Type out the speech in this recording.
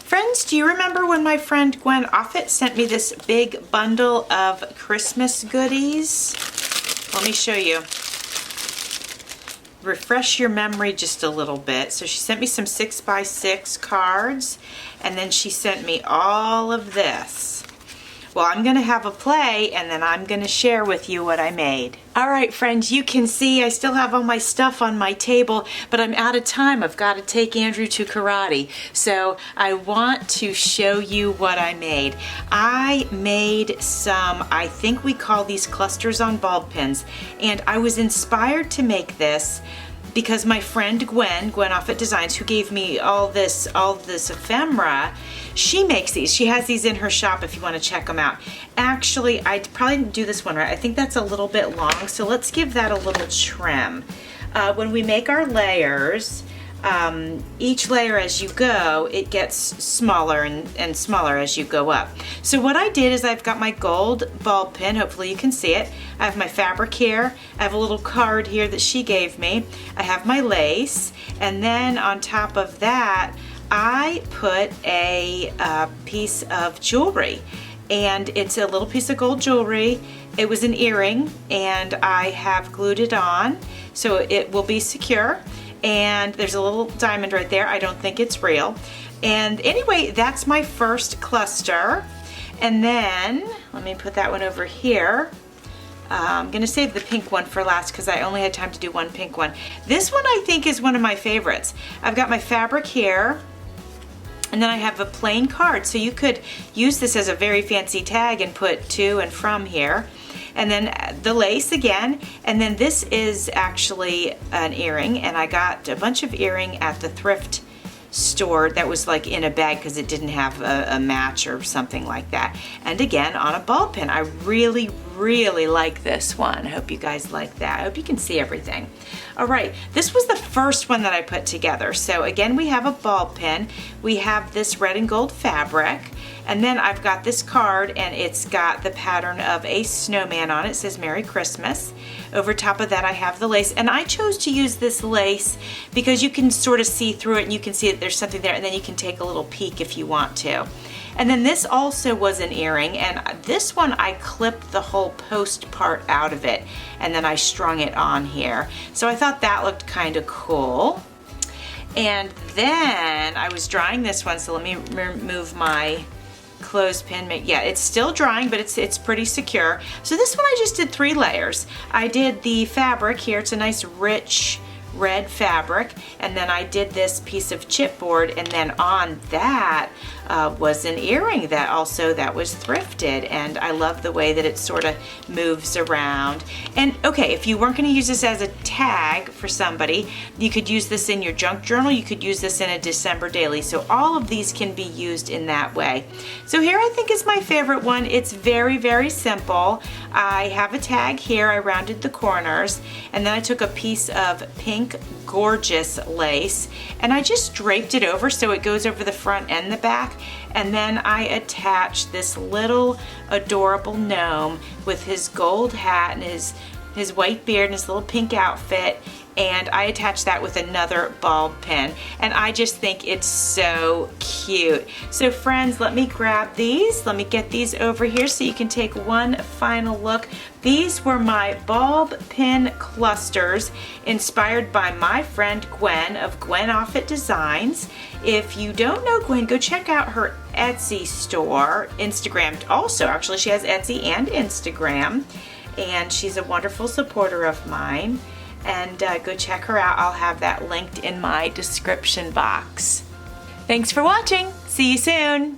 Friends, do you remember when my friend Gwen Offit sent me this big bundle of Christmas goodies? Let me show you. Refresh your memory just a little bit. So she sent me some 6x6 cards, and then she sent me all of this. Well, I'm gonna have a play and then I'm gonna share with you what I made. All right, friends, you can see I still have all my stuff on my table, but I'm out of time. I've got to take Andrew to karate. So I want to show you what I made. I made some, I think we call these clusters on bulb pins, and I was inspired to make this because my friend Gwen Offit Designs, who gave me all this ephemera, she makes these. She has these in her shop if you want to check them out. Actually, I probably didn't do this one right. I think that's a little bit long, so let's give that a little trim. When we make our layers, each layer as you go, it gets smaller and smaller as you go up. So what I did is I've got my gold bulb pin, hopefully you can see it. I have my fabric here, I have a little card here that she gave me, I have my lace, and then on top of that, I put a piece of jewelry, and it's a little piece of gold jewelry. It was an earring, and I have glued it on so it will be secure. And there's a little diamond right there. I don't think it's real. And anyway, that's my first cluster. And then, let me put that one over here. I'm gonna save the pink one for last because I only had time to do one pink one. This one I think is one of my favorites. I've got my fabric here, and then I have a plain card. So you could use this as a very fancy tag and put to and from here. And then the lace again, and then this is actually an earring, and I got a bunch of earring at the thrift store that was like in a bag because it didn't have a match or something like that. And again, on a ball pin. I really like this one. I hope you guys like that. I hope you can see everything. All right, this was the first one that I put together. So again, we have a ball pin, we have this red and gold fabric, and then I've got this card, and it's got the pattern of a snowman on it. It says Merry Christmas. Over top of that, I have the lace, and I chose to use this lace because you can sort of see through it, and you can see that there's something there, and then you can take a little peek if you want to. And then this also was an earring, and this one I clipped the whole post part out of it, and then I strung it on here. So I thought that looked kind of cool. And then I was drying this one, so let me remove my clothespin. Yeah, it's still drying, but it's pretty secure. So this one I just did 3 layers. I did the fabric here. It's a nice rich red fabric, and then I did this piece of chipboard, and then on that was an earring that was thrifted, and I love the way that it sort of moves around. And okay, if you weren't going to use this as a tag for somebody, you could use this in your junk journal, you could use this in a December daily, so all of these can be used in that way. So here I think is my favorite one. It's very simple. I have a tag here, I rounded the corners, and then I took a piece of pink gorgeous lace, and I just draped it over so it goes over the front and the back, and then I attached this little adorable gnome with his gold hat and his white beard and his little pink outfit, and I attached that with another bulb pin, and I just think it's so cute. So friends, let me grab these. Let me get these over here so you can take one final look. These were my bulb pin clusters inspired by my friend Gwen of Gwen Offit Designs. If you don't know Gwen, go check out her Etsy store, Instagram also. Actually, she has Etsy and Instagram, and she's a wonderful supporter of mine. And go check her out. I'll have that linked in my description box. Thanks for watching. See you soon.